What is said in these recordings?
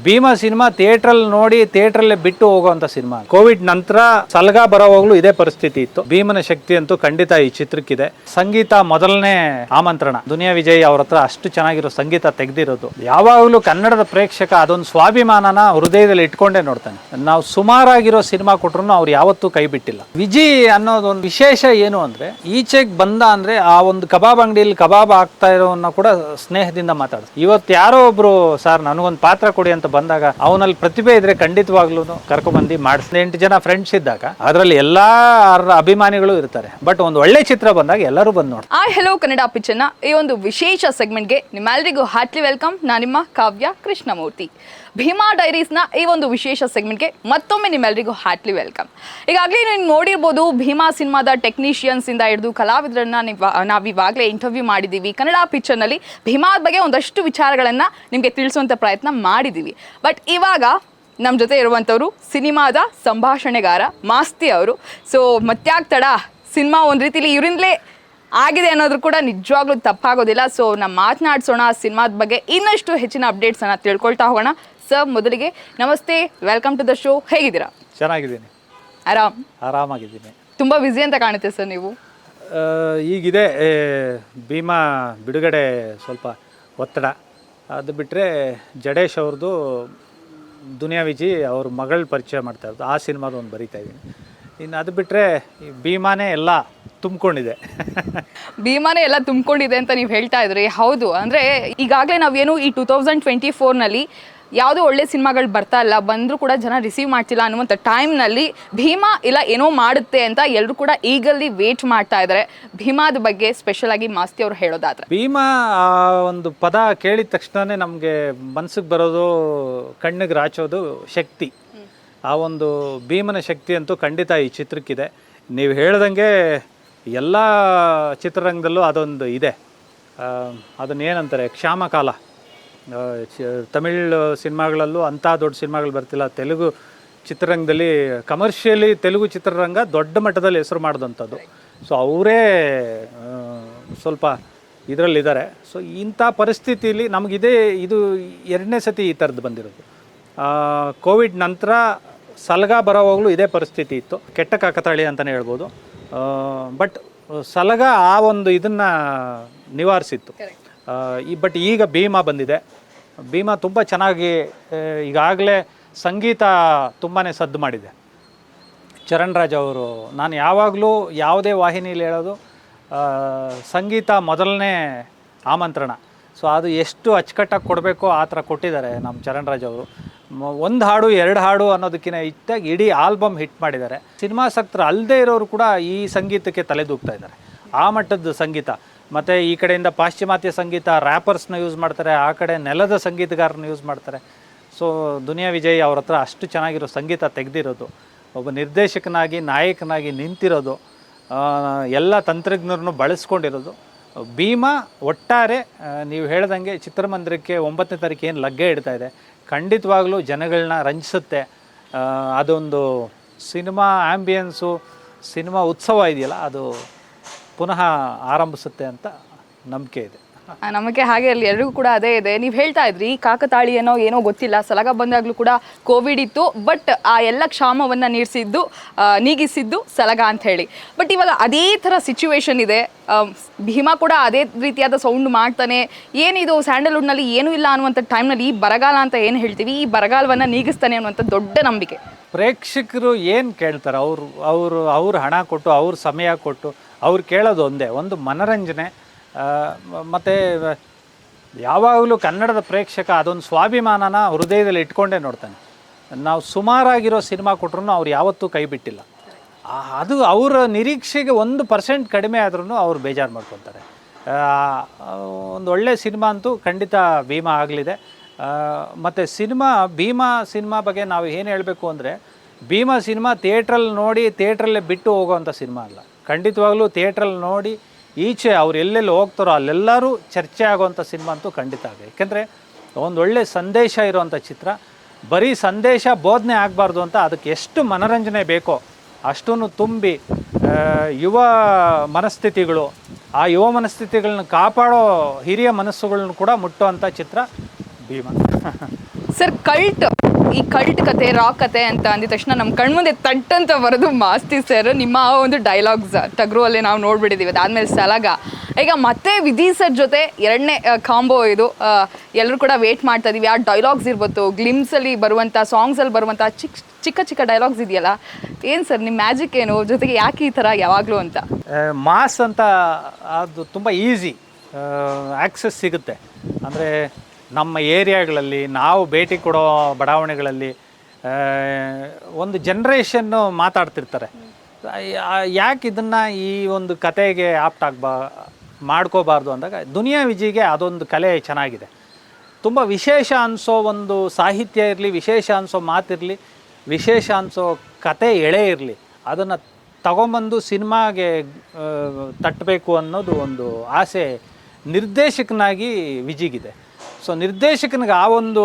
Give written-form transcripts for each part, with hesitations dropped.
Bima cinema ಥಿಯೇಟ್ರಲ್ಲಿ ನೋಡಿ ಥಿಯೇಟ್ರಲ್ಲೇ ಬಿಟ್ಟು ಹೋಗುವಂತ ಸಿನಿಮಾ. ಕೋವಿಡ್ ನಂತರ ಸಲಗ ಬರೋವಾಗ್ಲೂ ಇದೇ ಪರಿಸ್ಥಿತಿ ಇತ್ತು. ಭೀಮನ ಶಕ್ತಿ ಅಂತೂ ಖಂಡಿತ ಈ ಚಿತ್ರಕ್ಕಿದೆ. ಸಂಗೀತ ಮೊದಲನೇ ಆಮಂತ್ರಣ. ದುನಿಯಾ ವಿಜಯ್ ಅವ್ರ ಹತ್ರ ಅಷ್ಟು ಚೆನ್ನಾಗಿರೋ ಸಂಗೀತ ತೆಗೆದಿರೋದು. ಯಾವಾಗಲೂ ಕನ್ನಡದ ಪ್ರೇಕ್ಷಕ ಅದೊಂದು ಸ್ವಾಭಿಮಾನನ ಹೃದಯದಲ್ಲಿ ಇಟ್ಕೊಂಡೇ ನೋಡ್ತಾನೆ. ನಾವು ಸುಮಾರಾಗಿರೋ ಸಿನಿಮಾ ಕೊಟ್ರು ಅವ್ರು ಯಾವತ್ತೂ ಕೈ ಬಿಟ್ಟಿಲ್ಲ. ವಿಜಯ್ ಅನ್ನೋದೊಂದು ವಿಶೇಷ ಏನು ಅಂದ್ರೆ, ಈಚೆಗೆ ಬಂದ ಅಂದ್ರೆ ಆ ಒಂದು ಕಬಾಬ್ ಅಂಗಡಿಯಲ್ಲಿ ಕಬಾಬ್ ಆಗ್ತಾ ಇರೋನ್ನ ಕೂಡ ಸ್ನೇಹದಿಂದ ಮಾತಾಡ. ಇವತ್ತು ಯಾರೋ ಒಬ್ರು ಸರ್ ನನಗೊಂದು ಪಾತ್ರ ಕೊಡಿ ಅಂತ ಬಂದಾಗ ಅವನಲ್ಲಿ ಪ್ರತಿಭೆ ಇದ್ರೆ ಖಂಡಿತವಾಗ್ಲೂ ಕರ್ಕೊಂಡ್ಬಂದು ಮಾಡಿಸ್. 8 ಜನ ಫ್ರೆಂಡ್ಸ್ ಇದ್ದಾಗ ಅದರಲ್ಲಿ ಎಲ್ಲಾ ಅಭಿಮಾನಿಗಳು ಇರ್ತಾರೆ. ಬಟ್ ಒಂದು ಒಳ್ಳೆ ಚಿತ್ರ ಬಂದಾಗ ಎಲ್ಲರೂ ಬಂದು ನೋಡಿ. ಹೆಲೋ ಕನ್ನಡ ಪಿಕ್ಚರ್ನ ಈ ಒಂದು ವಿಶೇಷ ಸೆಗ್ಮೆಂಟ್ಗೆ ನಿಮ್ಮೆಲ್ಲರಿಗೂ ಹಾರ್ಟ್ಲಿ ವೆಲ್ಕಮ್. ನಾನು ನಿಮ್ಮ ಕಾವ್ಯ ಕೃಷ್ಣಮೂರ್ತಿ. ಭೀಮಾ ಡೈರೀಸ್ನ ಈ ಒಂದು ವಿಶೇಷ ಸೆಗ್ಮೆಂಟ್ಗೆ ಮತ್ತೊಮ್ಮೆ ನಿಮ್ಮೆಲ್ಲರಿಗೂ ಹಾರ್ಟ್ಲಿ ವೆಲ್ಕಮ್. ಈಗಾಗಲೇ ನೀವು ನೋಡಿರ್ಬೋದು, ಭೀಮಾ ಸಿನಿಮಾದ ಟೆಕ್ನಿಷಿಯನ್ಸ್ ಇಂದ ಹಿಡಿದು ಕಲಾವಿದರನ್ನ ನಾವಿವಾಗಲೇ ಇಂಟರ್ವ್ಯೂ ಮಾಡಿದ್ದೀವಿ. ಕನ್ನಡ ಪಿಕ್ಚರ್ನಲ್ಲಿ ಭೀಮಾದ ಬಗ್ಗೆ ಒಂದಷ್ಟು ವಿಚಾರಗಳನ್ನು ನಿಮಗೆ ತಿಳಿಸುವಂಥ ಪ್ರಯತ್ನ ಮಾಡಿದ್ದೀವಿ. ಬಟ್ ಇವಾಗ ನಮ್ಮ ಜೊತೆ ಇರುವಂಥವ್ರು ಸಿನಿಮಾದ ಸಂಭಾಷಣೆಗಾರ ಮಾಸ್ತಿ ಅವರು. ಸೊ ಮತ್ತ್ಯಾಕೆ ತಡ, ಸಿನಿಮಾ ಒಂದು ರೀತಿಲಿ ಇವರಿಂದಲೇ ಆಗಿದೆ ಅನ್ನೋದ್ರು ಕೂಡ ನಿಜವಾಗ್ಲೂ ತಪ್ಪಾಗೋದಿಲ್ಲ. ಸೊ ನಾವು ಮಾತನಾಡಿಸೋಣ ಸಿನಿಮಾದ ಬಗ್ಗೆ, ಇನ್ನಷ್ಟು ಹೆಚ್ಚಿನ ಅಪ್ಡೇಟ್ಸನ್ನು ತಿಳ್ಕೊಳ್ತಾ ಹೋಗೋಣ. ಸರ್, ಮೊದಲಿಗೆ ನಮಸ್ತೆ, ವೆಲ್ಕಮ್ ಟು ದ ಶೋ. ಹೇಗಿದ್ದೀರಾ? ಚೆನ್ನಾಗಿದ್ದೀನಿ. ಆರಾಮಾಗಿದ್ದೀನಿ. ತುಂಬ ಬ್ಯುಸಿ ಅಂತ ಕಾಣುತ್ತೆ ಸರ್ ನೀವು. ಈಗಿದೆ ಭೀಮಾ ಬಿಡುಗಡೆ ಸ್ವಲ್ಪ ಒತ್ತಡ. ಅದು ಬಿಟ್ಟರೆ ಜಡೇಶ್ ಅವ್ರದ್ದು ದುನಿಯಾ ವಿಜಯ್ ಅವ್ರ ಮಗಳ ಪರಿಚಯ ಮಾಡ್ತಾ ಇರೋದು, ಆ ಸಿನಿಮಾದ ಒಂದು ಬರೀತಾ ಇದ್ದೀನಿ. ಇನ್ನು ಅದು ಬಿಟ್ಟರೆ ಭೀಮಾನೇ ಎಲ್ಲ ತುಂಬಿಕೊಂಡಿದೆ. ಭೀಮಾನೇ ಎಲ್ಲ ತುಂಬಿಕೊಂಡಿದೆ ಅಂತ ನೀವು ಹೇಳ್ತಾ ಇದ್ರಿ. ಹೌದು, ಅಂದರೆ ಈಗಾಗಲೇ ನಾವೇನು ಈ 2024ನಲ್ಲಿ ಯಾವುದೋ ಒಳ್ಳೆ ಸಿನಿಮಾಗಳು ಬರ್ತಾ ಇಲ್ಲ, ಬಂದರೂ ಕೂಡ ಜನ ರಿಸೀವ್ ಮಾಡ್ತಿಲ್ಲ ಅನ್ನುವಂಥ ಟೈಮ್ನಲ್ಲಿ ಭೀಮಾ ಇಲ್ಲ ಏನೋ ಮಾಡುತ್ತೆ ಅಂತ ಎಲ್ಲರೂ ಕೂಡ ಈಗಲ್ಲಿ ವೇಟ್ ಮಾಡ್ತಾ ಇದ್ದಾರೆ. ಭೀಮಾದ ಬಗ್ಗೆ ಸ್ಪೆಷಲ್ ಆಗಿ ಮಾಸ್ತಿ ಅವರು ಹೇಳೋದಾದ್ರೆ, ಭೀಮಾ ಒಂದು ಪದ ಕೇಳಿದ ತಕ್ಷಣವೇ ನಮಗೆ ಮನಸ್ಸಿಗೆ ಬರೋದು, ಕಣ್ಣಿಗೆ ರಾಚೋದು ಶಕ್ತಿ. ಆ ಒಂದು ಭೀಮನ ಶಕ್ತಿ ಅಂತೂ ಖಂಡಿತ ಈ ಚಿತ್ರಕ್ಕಿದೆ. ನೀವು ಹೇಳ್ದಂಗೆ ಎಲ್ಲ ಚಿತ್ರರಂಗದಲ್ಲೂ ಅದೊಂದು ಇದೆ. ಅದನ್ನೇನಂತಾರೆ, ಕ್ಷಾಮಕಾಲ. ತಮಿಳ್ ಸಿನಿಮಾಗಳಲ್ಲೂ ಅಂಥ ದೊಡ್ಡ ಸಿನಿಮಾಗಳು ಬರ್ತಿಲ್ಲ. ತೆಲುಗು ಚಿತ್ರರಂಗದಲ್ಲಿ ಕಮರ್ಷಿಯಲಿ ತೆಲುಗು ಚಿತ್ರರಂಗ ದೊಡ್ಡ ಮಟ್ಟದಲ್ಲಿ ಹೆಸರು ಮಾಡಿದಂಥದ್ದು. ಸೊ ಅವರೇ ಸ್ವಲ್ಪ ಇದರಲ್ಲಿದ್ದಾರೆ. ಸೊ ಇಂಥ ಪರಿಸ್ಥಿತಿಯಲ್ಲಿ ನಮಗಿದೆ, ಇದು 2ನೇ ಸತಿ ಈ ಥರದ್ದು ಬಂದಿರೋದು. ಕೋವಿಡ್ ನಂತರ ಸಲಗ ಬರೋವಾಗಲೂ ಇದೇ ಪರಿಸ್ಥಿತಿ ಇತ್ತು. ಕೆಟ್ಟ ಕಾಕತಾಳಿ ಅಂತಲೇ ಹೇಳ್ಬೋದು. ಬಟ್ ಸಲಗ ಆ ಒಂದು ಇದನ್ನು ನಿವಾರಿಸಿತ್ತು. ಬಟ್ ಈಗ ಭೀಮಾ ಬಂದಿದೆ. ಭೀಮಾ ತುಂಬ ಚೆನ್ನಾಗಿ ಈಗಾಗಲೇ ಸಂಗೀತ ತುಂಬಾ ಸದ್ದು ಮಾಡಿದೆ. ಚರಣ್ ರಾಜ್ ಅವರು, ನಾನು ಯಾವಾಗಲೂ ಯಾವುದೇ ವಾಹಿನಿಯಲ್ಲಿ ಹೇಳೋದು, ಸಂಗೀತ ಮೊದಲನೇ ಆಮಂತ್ರಣ. ಸೊ ಅದು ಎಷ್ಟು ಅಚ್ಚುಕಟ್ಟಾಗಿ ಕೊಡಬೇಕೋ ಆ ಥರ ಕೊಟ್ಟಿದ್ದಾರೆ ನಮ್ಮ ಚರಣ್ ರಾಜ್ ಅವರು. 1 ಹಾಡು 2 ಹಾಡು ಅನ್ನೋದಕ್ಕಿಂತ ಇಟ್ಟಾಗಿ ಇಡೀ ಆಲ್ಬಮ್ ಹಿಟ್ ಮಾಡಿದ್ದಾರೆ. ಸಿನಿಮಾಸಕ್ತರು ಅಲ್ಲದೆ ಇರೋರು ಕೂಡ ಈ ಸಂಗೀತಕ್ಕೆ ತಲೆದೂಗ್ತಾ ಇದ್ದಾರೆ. ಆ ಮಟ್ಟದ ಸಂಗೀತ. ಮತ್ತು ಈ ಕಡೆಯಿಂದ ಪಾಶ್ಚಿಮಾತ್ಯ ಸಂಗೀತ, ರ್ಯಾಪರ್ಸ್ನ ಯೂಸ್ ಮಾಡ್ತಾರೆ, ಆ ಕಡೆ ನೆಲದ ಸಂಗೀತಗಾರನ ಯೂಸ್ ಮಾಡ್ತಾರೆ. ಸೊ ದುನಿಯಾ ವಿಜಯ್ ಅವ್ರ ಹತ್ರ ಅಷ್ಟು ಚೆನ್ನಾಗಿರೋ ಸಂಗೀತ ತೆಗೆದಿರೋದು, ಒಬ್ಬ ನಿರ್ದೇಶಕನಾಗಿ ನಾಯಕನಾಗಿ ನಿಂತಿರೋದು, ಎಲ್ಲ ತಂತ್ರಜ್ಞರನ್ನು ಬಳಸ್ಕೊಂಡಿರೋದು. ಭೀಮಾ ಒಟ್ಟಾರೆ ನೀವು ಹೇಳ್ದಂಗೆ ಚಿತ್ರಮಂದಿರಕ್ಕೆ 9ನೇ ತಾರೀಕು ಏನು ಲಗ್ಗೆ ಇಡ್ತಾ ಇದೆ, ಖಂಡಿತವಾಗ್ಲೂ ಜನಗಳನ್ನ ರಂಜಿಸುತ್ತೆ. ಅದೊಂದು ಸಿನಿಮಾ ಆ್ಯಂಬಿಯನ್ಸು, ಸಿನಿಮಾ ಉತ್ಸವ ಇದೆಯಲ್ಲ, ಅದು ಪುನಃ ಆರಂಭಿಸುತ್ತೆ ಅಂತ ನಂಬಿಕೆ ಇದೆ. ನಮಗೆ ಹಾಗೆ ಅಲ್ಲಿ ಎಲ್ರಿಗೂ ಕೂಡ ಅದೇ ಇದೆ. ನೀವು ಹೇಳ್ತಾ ಇದ್ರಿ ಕಾಕತಾಳಿ ಏನೋ ಗೊತ್ತಿಲ್ಲ, ಸಲಗ ಬಂದಾಗಲೂ ಕೂಡ ಕೋವಿಡ್ ಇತ್ತು, ಬಟ್ ಆ ಎಲ್ಲ ಕ್ಷಾಮವನ್ನು ನೀಗಿಸಿದ್ದು ಸಲಗ ಅಂತ ಹೇಳಿ. ಬಟ್ ಇವಾಗ ಅದೇ ಥರ ಸಿಚುವೇಶನ್ ಇದೆ. ಭೀಮಾ ಕೂಡ ಅದೇ ರೀತಿಯಾದ ಸೌಂಡ್ ಮಾಡ್ತಾನೆ. ಏನಿದು ಸ್ಯಾಂಡಲ್ವುಡ್ನಲ್ಲಿ ಏನೂ ಇಲ್ಲ ಅನ್ನುವಂಥ ಟೈಮ್ನಲ್ಲಿ ಈ ಬರಗಾಲ ಅಂತ ಏನು ಹೇಳ್ತೀವಿ, ಈ ಬರಗಾಲವನ್ನು ನೀಗಿಸ್ತಾನೆ ಅನ್ನುವಂಥ ದೊಡ್ಡ ನಂಬಿಕೆ. ಪ್ರೇಕ್ಷಕರು ಏನು ಕೇಳ್ತಾರೆ, ಅವರು ಹಣ ಕೊಟ್ಟು, ಅವ್ರ ಸಮಯ ಕೊಟ್ಟು ಅವ್ರು ಕೇಳೋದು ಒಂದೇ, ಒಂದು ಮನರಂಜನೆ. ಮತ್ತು ಯಾವಾಗಲೂ ಕನ್ನಡದ ಪ್ರೇಕ್ಷಕ ಅದೊಂದು ಸ್ವಾಭಿಮಾನನ ಹೃದಯದಲ್ಲಿ ಇಟ್ಕೊಂಡೇ ನೋಡ್ತಾನೆ. ನಾವು ಸುಮಾರಾಗಿರೋ ಸಿನಿಮಾ ಕೊಟ್ರು ಅವ್ರು ಯಾವತ್ತೂ ಕೈ ಬಿಟ್ಟಿಲ್ಲ. ಅದು ಅವರ ನಿರೀಕ್ಷೆಗೆ 1% ಕಡಿಮೆ ಆದ್ರೂ ಅವ್ರು ಬೇಜಾರು ಮಾಡ್ಕೊತಾರೆ. ಒಂದು ಒಳ್ಳೆಯ ಸಿನಿಮಾ ಅಂತೂ ಖಂಡಿತ ಭೀಮಾ ಆಗಲಿದೆ. ಮತ್ತು ಭೀಮಾ ಸಿನಿಮಾ ಬಗ್ಗೆ ನಾವು ಏನು ಹೇಳಬೇಕು ಅಂದರೆ, ಭೀಮಾ ಸಿನಿಮಾ ಥಿಯೇಟ್ರಲ್ಲಿ ನೋಡಿ ಥಿಯೇಟ್ರಲ್ಲೇ ಬಿಟ್ಟು ಹೋಗೋವಂಥ ಸಿನಿಮಾ ಅಲ್ಲ. ಖಂಡಿತವಾಗ್ಲೂ ಥಿಯೇಟ್ರಲ್ಲಿ ನೋಡಿ ಈಚೆ ಅವ್ರು ಎಲ್ಲೆಲ್ಲಿ ಹೋಗ್ತಾರೋ ಅಲ್ಲೆಲ್ಲರೂ ಚರ್ಚೆ ಆಗೋವಂಥ ಸಿನಿಮಾ ಅಂತೂ ಖಂಡಿತ ಆಗಿದೆ. ಯಾಕೆಂದರೆ ಒಂದೊಳ್ಳೆ ಸಂದೇಶ ಇರುವಂಥ ಚಿತ್ರ. ಬರೀ ಸಂದೇಶ ಬೋಧನೆ ಆಗಬಾರ್ದು ಅಂತ ಅದಕ್ಕೆ ಎಷ್ಟು ಮನರಂಜನೆ ಬೇಕೋ ಅಷ್ಟನ್ನು ತುಂಬಿ ಯುವ ಮನಸ್ಥಿತಿಗಳು, ಆ ಯುವ ಮನಸ್ಥಿತಿಗಳನ್ನ ಕಾಪಾಡೋ ಹಿರಿಯ ಮನಸ್ಸುಗಳನ್ನು ಕೂಡ ಮುಟ್ಟುವಂಥ ಚಿತ್ರ ಭೀಮಾ. ಸರ್ ಈ ಕಲ್ಟ್ ಕತೆ ರಾಕ್ ಕತೆ ಅಂತ ಅಂದಿದ ತಕ್ಷಣ ನಮ್ಮ ಕಣ್ಮುಂದೆ ತಟ್ ಅಂತ ಬರೋದು ಮಾಸ್ತಿ ಸರ್ ನಿಮ್ಮ ಆ ಒಂದು ಡೈಲಾಗ್ಸ್ ಟಗ್ರು ಅಲ್ಲಿ ನಾವು ನೋಡ್ಬಿಟ್ಟಿದ್ದೀವಿ ಅದಾದ್ಮೇಲೆ ಸಲಗ ಈಗ ಮತ್ತೆ ವಿಧಿ ಸರ್ ಜೊತೆ ಎರಡನೇ ಕಾಂಬೋ ಇದು ಎಲ್ಲರೂ ಕೂಡ ವೇಟ್ ಮಾಡ್ತಾ ಇದೀವಿ ಆ ಡೈಲಾಗ್ಸ್ ಇರ್ಬೋದು ಗ್ಲಿಮ್ಸಲ್ಲಿ ಬರುವಂಥ ಸಾಂಗ್ಸಲ್ಲಿ ಬರುವಂಥ ಚಿಕ್ಕ ಡೈಲಾಗ್ಸ್ ಇದೆಯಲ್ಲ ಏನು ಸರ್ ನಿಮ್ಮ ಮ್ಯಾಜಿಕ್ ಏನು ಜೊತೆಗೆ ಯಾಕೆ ಈ ಥರ ಯಾವಾಗಲೂ ಅಂತ ಮಾಸ್ ಅಂತ ಅದು ತುಂಬ ಈಸಿ ಆಕ್ಸೆಸ್ ಸಿಗುತ್ತೆ. ಅಂದರೆ ನಮ್ಮ ಏರಿಯಾಗಳಲ್ಲಿ ನಾವು ಭೇಟಿ ಕೊಡೋ ಬಡಾವಣೆಗಳಲ್ಲಿ ಒಂದು ಜನ್ರೇಷನ್ನು ಮಾತಾಡ್ತಿರ್ತಾರೆ. ಯಾಕೆ ಇದನ್ನು ಈ ಒಂದು ಕತೆಗೆ ಆಪ್ಟ್ ಮಾಡ್ಕೋಬಾರ್ದು ಅಂದಾಗ ದುನಿಯಾ ವಿಜಿಗೆ ಅದೊಂದು ಕಲೆ ಚೆನ್ನಾಗಿದೆ. ತುಂಬ ವಿಶೇಷ ಅನಿಸೋ ಒಂದು ಸಾಹಿತ್ಯ ಇರಲಿ, ವಿಶೇಷ ಅನಿಸೋ ಮಾತಿರಲಿ, ವಿಶೇಷ ಅನಿಸೋ ಕತೆ ಎಳೆ ಇರಲಿ, ಅದನ್ನು ತಗೊಂಬಂದು ಸಿನಿಮಾಗೆ ತಟ್ಟಬೇಕು ಅನ್ನೋದು ಒಂದು ಆಸೆ ನಿರ್ದೇಶಕನಾಗಿ ವಿಜಿಗಿದೆ. ಸೊ ನಿರ್ದೇಶಕನಿಗೆ ಆ ಒಂದು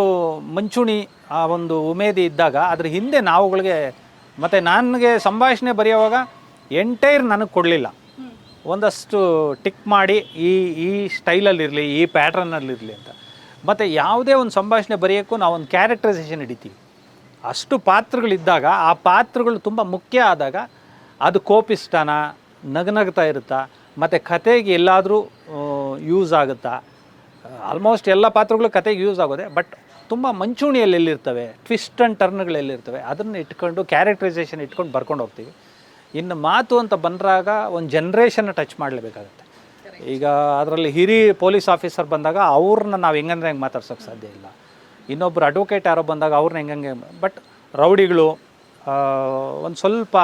ಮುಂಚೂಣಿ, ಆ ಒಂದು ಉಮೇದಿ ಇದ್ದಾಗ ಅದ್ರ ಹಿಂದೆ ನಾವುಗಳಿಗೆ ಮತ್ತು ನನಗೆ ಸಂಭಾಷಣೆ ಬರೆಯುವಾಗ ಎಂಟೈರ್ ನನಗೆ ಕೊಡಲಿಲ್ಲ, ಒಂದಷ್ಟು ಟಿಕ್ ಮಾಡಿ ಈ ಸ್ಟೈಲಲ್ಲಿರಲಿ, ಈ ಪ್ಯಾಟ್ರನ್ನಲ್ಲಿರಲಿ ಅಂತ. ಮತ್ತು ಯಾವುದೇ ಒಂದು ಸಂಭಾಷಣೆ ಬರೆಯೋಕ್ಕೂ ನಾವು ಒಂದು ಕ್ಯಾರೆಕ್ಟರೈಸೇಷನ್ ಹಿಡಿತೀವಿ. ಅಷ್ಟು ಪಾತ್ರಗಳಿದ್ದಾಗ ಆ ಪಾತ್ರಗಳು ತುಂಬ ಮುಖ್ಯ ಆದಾಗ ಅದು ಕೋಪಿಸ್ತಾನ, ನಗನಗ್ತಾ ಇರುತ್ತಾ, ಮತ್ತು ಕತೆಗೆ ಎಲ್ಲಾದರೂ ಯೂಸ್ ಆಗುತ್ತಾ. ಆಲ್ಮೋಸ್ಟ್ ಎಲ್ಲ ಪಾತ್ರಗಳು ಕತೆಗೆ ಯೂಸ್ ಆಗೋದೆ, ಬಟ್ ತುಂಬ ಮಂಚೂಣಿಯಲ್ಲಿ ಎಲ್ಲಿರ್ತವೆ, ಟ್ವಿಸ್ಟ್ ಆ್ಯಂಡ್ ಟರ್ನ್ಗಳೆಲ್ಲಿರ್ತವೆ ಅದನ್ನು ಇಟ್ಕೊಂಡು ಕ್ಯಾರೆಕ್ಟರೈಸೇಷನ್ ಇಟ್ಕೊಂಡು ಬರ್ಕೊಂಡು ಹೋಗ್ತೀವಿ. ಇನ್ನು ಮಾತು ಅಂತ ಬಂದಾಗ ಒಂದು ಜನ್ರೇಷನ್ನ ಟಚ್ ಮಾಡಲೇಬೇಕಾಗತ್ತೆ. ಈಗ ಅದರಲ್ಲಿ ಹಿರಿಯ ಪೊಲೀಸ್ ಆಫೀಸರ್ ಬಂದಾಗ ಅವ್ರನ್ನ ನಾವು ಹೆಂಗಂದ್ರೆ ಹೆಂಗೆ ಮಾತಾಡ್ಸೋಕ್ಕೆ ಸಾಧ್ಯ ಇಲ್ಲ. ಇನ್ನೊಬ್ಬರು ಅಡ್ವೊಕೇಟ್ ಯಾರೋ ಬಂದಾಗ ಅವ್ರನ್ನ ಹೆಂಗಂಗೆ, ಬಟ್ ರೌಡಿಗಳು ಒಂದು ಸ್ವಲ್ಪ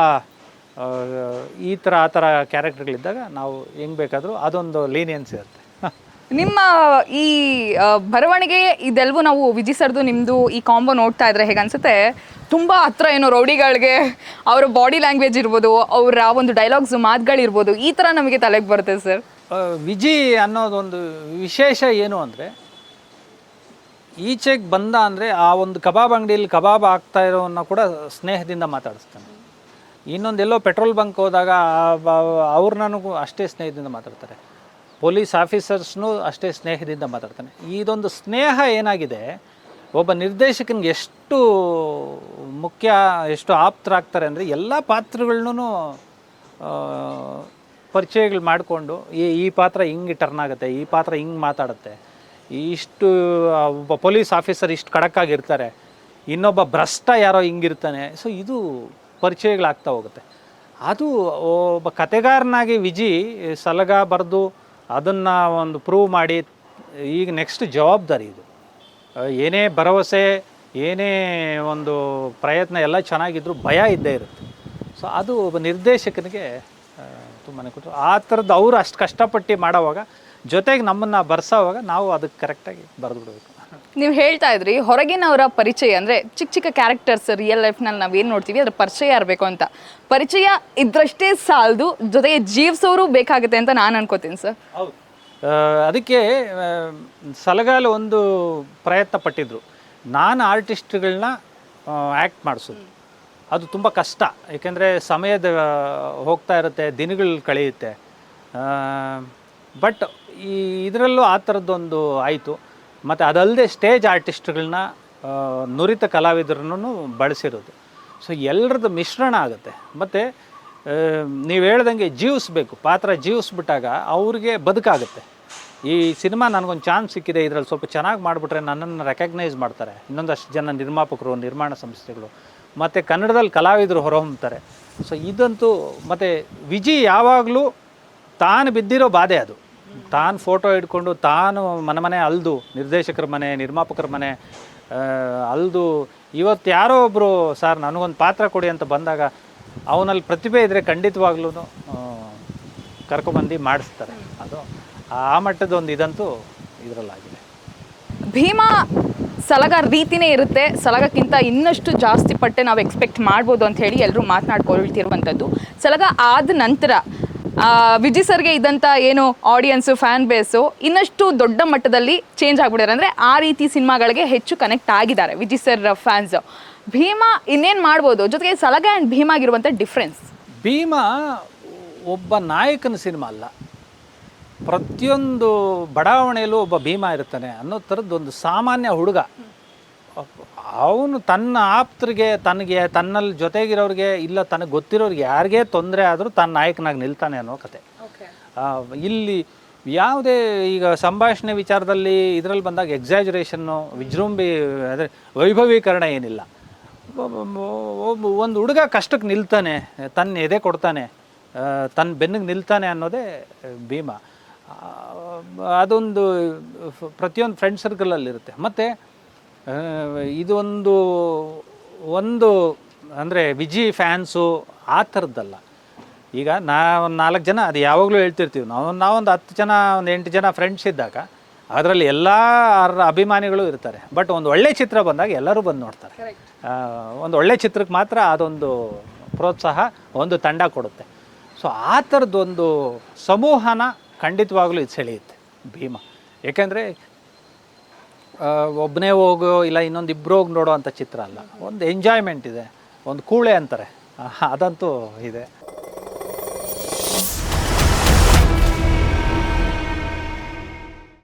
ಈ ಥರ ಆ ಥರ ಕ್ಯಾರೆಕ್ಟರ್ಗಳಿದ್ದಾಗ ನಾವು ಹೆಂಗೆ ಬೇಕಾದರೂ ಅದೊಂದು ಲೀನಿಯನ್ಸ್ ಇರುತ್ತೆ. ನಿಮ್ಮ ಈ ಬರವಣಿಗೆ ಇದೆಲ್ಲವೂ ನಾವು ವಿಜಿ ಸರ್ದು ನಿಮ್ಮದು ಈ ಕಾಂಬೋ ನೋಡ್ತಾ ಇದ್ರೆ ಹೇಗೆ ಅನ್ಸುತ್ತೆ, ತುಂಬ ಹತ್ರ ಏನೋ ರೌಡಿಗಳಿಗೆ ಅವರ ಬಾಡಿ ಲ್ಯಾಂಗ್ವೇಜ್ ಇರ್ಬೋದು, ಅವರ ಒಂದು ಡೈಲಾಗ್ಸು ಮಾತುಗಳಿರ್ಬೋದು, ಈ ಥರ ನಮಗೆ ತಲೆಗೆ ಬರುತ್ತೆ ಸರ್. ವಿಜಿ ಅನ್ನೋದೊಂದು ವಿಶೇಷ ಏನು ಅಂದರೆ, ಈಚೆಗೆ ಬಂದ ಅಂದರೆ ಆ ಒಂದು ಕಬಾಬ್ ಅಂಗಡಿಯಲ್ಲಿ ಕಬಾಬ್ ಆಗ್ತಾ ಇರೋನ್ನ ಕೂಡ ಸ್ನೇಹದಿಂದ ಮಾತಾಡಿಸ್ತಾನೆ. ಇನ್ನೊಂದೆಲ್ಲೋ ಪೆಟ್ರೋಲ್ ಬಂಕ್ ಹೋದಾಗ ಅವ್ರನ್ನೂ ಅಷ್ಟೇ ಸ್ನೇಹದಿಂದ ಮಾತಾಡ್ತಾರೆ. ಪೊಲೀಸ್ ಆಫೀಸರ್ಸ್ನೂ ಅಷ್ಟೇ ಸ್ನೇಹದಿಂದ ಮಾತಾಡ್ತಾನೆ. ಇದೊಂದು ಸ್ನೇಹ ಏನಾಗಿದೆ, ಒಬ್ಬ ನಿರ್ದೇಶಕನಿಗೆ ಎಷ್ಟು ಮುಖ್ಯ, ಎಷ್ಟು ಆಪ್ತರಾಗ್ತಾರೆ ಅಂದರೆ ಎಲ್ಲ ಪಾತ್ರಗಳನ್ನೂ ಪರಿಚಯಗಳು ಮಾಡಿಕೊಂಡು ಈ ಪಾತ್ರ ಹಿಂಗೆ ಟರ್ನ್ ಆಗುತ್ತೆ, ಈ ಪಾತ್ರ ಹಿಂಗೆ ಮಾತಾಡುತ್ತೆ, ಇಷ್ಟು ಒಬ್ಬ ಪೊಲೀಸ್ ಆಫೀಸರ್ ಇಷ್ಟು ಖಡಕ್ಕಾಗಿರ್ತಾರೆ, ಇನ್ನೊಬ್ಬ ಭ್ರಷ್ಟ ಯಾರೋ ಹಿಂಗಿರ್ತಾನೆ. ಸೊ ಇದು ಪರಿಚಯಗಳಾಗ್ತಾ ಹೋಗುತ್ತೆ. ಅದು ಒಬ್ಬ ಕತೆಗಾರನಾಗಿ ವಿಜಿ ಸಲಗ ಬರೆದು ಅದನ್ನು ಒಂದು ಪ್ರೂವ್ ಮಾಡಿ, ಈಗ ನೆಕ್ಸ್ಟ್ ಜವಾಬ್ದಾರಿ ಇದು. ಏನೇ ಭರವಸೆ, ಏನೇ ಒಂದು ಪ್ರಯತ್ನ ಎಲ್ಲ ಚೆನ್ನಾಗಿದ್ದರೂ ಭಯ ಇದ್ದೇ ಇರುತ್ತೆ. ಸೊ ಅದು ಒಬ್ಬ ನಿರ್ದೇಶಕನಿಗೆ ತುಂಬಾ ಕೊಟ್ಟರು. ಆ ಥರದ್ದು ಅವರು ಅಷ್ಟು ಕಷ್ಟಪಟ್ಟು ಮಾಡೋವಾಗ ಜೊತೆಗೆ ನಮ್ಮನ್ನು ಬರ್ಸೋವಾಗ ನಾವು ಅದಕ್ಕೆ ಕರೆಕ್ಟಾಗಿ ಬರೆದು ಬಿಡಬೇಕು. ನೀವು ಹೇಳ್ತಾ ಇದ್ರಿ ಹೊರಗಿನವರ ಪರಿಚಯ ಅಂದರೆ ಚಿಕ್ಕ ಕ್ಯಾರೆಕ್ಟರ್ಸ್ ರಿಯಲ್ ಲೈಫ್ನಲ್ಲಿ ನಾವೇನು ನೋಡ್ತೀವಿ ಅದರ ಪರಿಚಯ ಇರಬೇಕು ಅಂತ. ಪರಿಚಯ ಇದ್ರಷ್ಟೇ ಸಾಲದು, ಜೊತೆಗೆ ಜೀವಿಸೋರು ಬೇಕಾಗುತ್ತೆ ಅಂತ ನಾನು ಅನ್ಕೋತೀನಿ ಸರ್. ಹೌದು, ಅದಕ್ಕೆ ಸಲಗಾಲ ಒಂದು ಪ್ರಯತ್ನ ಪಟ್ಟಿದ್ರು. ನಾನು ಆರ್ಟಿಸ್ಟ್ಗಳನ್ನ ಆ್ಯಕ್ಟ್ ಮಾಡಿಸೋದು ಅದು ತುಂಬ ಕಷ್ಟ, ಏಕೆಂದರೆ ಸಮಯದ ಹೋಗ್ತಾ ಇರುತ್ತೆ, ದಿನಗಳು ಕಳೆಯುತ್ತೆ. ಬಟ್ ಇದರಲ್ಲೂ ಆ ಥರದ್ದೊಂದು ಆಯಿತು. ಮತ್ತು ಅದಲ್ಲದೆ ಸ್ಟೇಜ್ ಆರ್ಟಿಸ್ಟ್ಗಳನ್ನ ನುರಿತ ಕಲಾವಿದರನ್ನು ಬಳಸಿರೋದು. ಸೊ ಎಲ್ಲರದ್ದು ಮಿಶ್ರಣ ಆಗುತ್ತೆ. ಮತ್ತು ನೀವು ಹೇಳ್ದಂಗೆ ಜೀವಿಸ್ಬೇಕು, ಪಾತ್ರ ಜೀವಿಸ್ಬಿಟ್ಟಾಗ ಅವ್ರಿಗೆ ಬದುಕಾಗುತ್ತೆ. ಈ ಸಿನಿಮಾ ನನಗೊಂದು ಚಾನ್ಸ್ ಸಿಕ್ಕಿದೆ, ಇದರಲ್ಲಿ ಸ್ವಲ್ಪ ಚೆನ್ನಾಗಿ ಮಾಡಿಬಿಟ್ರೆ ನನ್ನನ್ನು ರೆಕಗ್ನೈಸ್ ಮಾಡ್ತಾರೆ ಇನ್ನೊಂದಷ್ಟು ಜನ ನಿರ್ಮಾಪಕರು, ನಿರ್ಮಾಣ ಸಂಸ್ಥೆಗಳು, ಮತ್ತು ಕನ್ನಡದಲ್ಲಿ ಕಲಾವಿದರು ಹೊರಹೊಮ್ಮತಾರೆ. ಸೊ ಇದಂತೂ ಮತ್ತು ವಿಜಿ ಯಾವಾಗಲೂ ತಾನು ಬಿದ್ದಿರೋ ಬಾಧೆ ಅದು. ತಾನು ಫೋಟೋ ಇಟ್ಕೊಂಡು ತಾನು ಮನೆ ಅಲ್ದು, ನಿರ್ದೇಶಕರ ಮನೆ, ನಿರ್ಮಾಪಕರ ಮನೆ ಅಲ್ದು, ಇವತ್ತು ಯಾರೋ ಒಬ್ಬರು ಸರ್ ನನಗೊಂದು ಪಾತ್ರ ಕೊಡಿ ಅಂತ ಬಂದಾಗ ಅವನಲ್ಲಿ ಪ್ರತಿಭೆ ಇದ್ದರೆ ಖಂಡಿತವಾಗ್ಲೂ ಕರ್ಕೊಬಂದು ಮಾಡಿಸ್ತಾರೆ. ಅದು ಆ ಮಟ್ಟದ ಒಂದು ಇದಂತೂ ಇದರಲ್ಲಾಗಿದೆ. ಭೀಮಾ ಸಲಗ ರೀತಿನೇ ಇರುತ್ತೆ, ಸಲಗಕ್ಕಿಂತ ಇನ್ನಷ್ಟು ಜಾಸ್ತಿ ಪಟ್ಟೆ ನಾವು ಎಕ್ಸ್ಪೆಕ್ಟ್ ಮಾಡ್ಬೋದು ಅಂತ ಹೇಳಿ ಎಲ್ಲರೂ ಮಾತನಾಡ್ಕೊಳ್ತಿರುವಂಥದ್ದು. ಸಲಗ ಆದ ನಂತರ ವಿಜಯ್ ಸರ್ಗೆ ಇದ್ದಂಥ ಏನು ಆಡಿಯನ್ಸು, ಫ್ಯಾನ್ ಬೇಸು ಇನ್ನಷ್ಟು ದೊಡ್ಡ ಮಟ್ಟದಲ್ಲಿ ಚೇಂಜ್ ಆಗಿಬಿಡ್ಯಾರೆ. ಅಂದರೆ ಆ ರೀತಿ ಸಿನಿಮಾಗಳಿಗೆ ಹೆಚ್ಚು ಕನೆಕ್ಟ್ ಆಗಿದ್ದಾರೆ ವಿಜಯ್ ಸರ್ ಫ್ಯಾನ್ಸು. ಭೀಮಾ ಇನ್ನೇನು ಮಾಡ್ಬೋದು, ಜೊತೆಗೆ ಸಲಗ ಆ್ಯಂಡ್ ಭೀಮಾಗಿರುವಂಥ ಡಿಫ್ರೆನ್ಸ್? ಭೀಮಾ ಒಬ್ಬ ನಾಯಕನ ಸಿನಿಮಾ ಅಲ್ಲ, ಪ್ರತಿಯೊಂದು ಬಡಾವಣೆಯಲ್ಲೂ ಒಬ್ಬ ಭೀಮಾ ಇರ್ತಾನೆ ಅನ್ನೋ ಥರದ್ದು ಒಂದು ಸಾಮಾನ್ಯ ಹುಡುಗ, ಅವನು ತನ್ನ ಆಪ್ತರಿಗೆ ತನಗೆ ತನ್ನಲ್ಲಿ ಜೊತೆಗಿರೋರಿಗೆ ಇಲ್ಲ ತನಗೆ ಗೊತ್ತಿರೋರಿಗೆ ಯಾರಿಗೇ ತೊಂದರೆ ಆದರೂ ತನ್ನ ನಾಯಕನಾಗಿ ನಿಲ್ತಾನೆ ಅನ್ನೋ ಕತೆ. ಇಲ್ಲಿ ಯಾವುದೇ ಈಗ ಸಂಭಾಷಣೆ ವಿಚಾರದಲ್ಲಿ ಇದರಲ್ಲಿ ಬಂದಾಗ ಎಕ್ಸಾಜುರೇಷನ್ನು ವಿಜೃಂಭಿ ಅಂದರೆ ವೈಭವೀಕರಣ ಏನಿಲ್ಲ. ಒಂದು ಹುಡುಗ ಕಷ್ಟಕ್ಕೆ ನಿಲ್ತಾನೆ, ತನ್ನ ಎದೆ ಕೊಡ್ತಾನೆ, ತನ್ನ ಬೆನ್ನಿಗೆ ನಿಲ್ತಾನೆ ಅನ್ನೋದೇ ಭೀಮ. ಅದೊಂದು ಪ್ರತಿಯೊಂದು ಫ್ರೆಂಡ್ ಸರ್ಕಲಲ್ಲಿರುತ್ತೆ. ಮತ್ತು ಇದೊಂದು ಅಂದರೆ ವಿಜಿ ಫ್ಯಾನ್ಸು ಆ ಥರದ್ದಲ್ಲ. ಈಗ ಒಂದು 4 ಜನ ಅದು ಯಾವಾಗಲೂ ಹೇಳ್ತಿರ್ತೀವಿ ನಾವೊಂದು 10 ಜನ ಒಂದು 8 ಜನ ಫ್ರೆಂಡ್ಸ್ ಇದ್ದಾಗ ಅದರಲ್ಲಿ ಎಲ್ಲ ಅಭಿಮಾನಿಗಳು ಇರ್ತಾರೆ. ಬಟ್ ಒಂದು ಒಳ್ಳೆ ಚಿತ್ರ ಬಂದಾಗ ಎಲ್ಲರೂ ಬಂದು ನೋಡ್ತಾರೆ. ಒಂದು ಒಳ್ಳೆ ಚಿತ್ರಕ್ಕೆ ಮಾತ್ರ ಅದೊಂದು ಪ್ರೋತ್ಸಾಹ ಒಂದು ತಂಡ ಕೊಡುತ್ತೆ. ಸೊ ಆ ಥರದ್ದೊಂದು ಸಮೂಹನ ಖಂಡಿತವಾಗ್ಲೂ ಇದು ಸೆಳೆಯುತ್ತೆ ಭೀಮ. ಏಕೆಂದರೆ ಒಬ್ಬನೇ ಹೋಗೋ ಇಲ್ಲ ಇನ್ನೊಂದು ಇಬ್ಬರು ಹೋಗಿ ನೋಡೋ ಅಂಥ ಚಿತ್ರ ಅಲ್ಲ. ಒಂದು ಎಂಜಾಯ್ಮೆಂಟ್ ಇದೆ, ಒಂದು ಕೂಳೆ ಅಂತಾರೆ, ಅದಂತೂ ಇದೆ.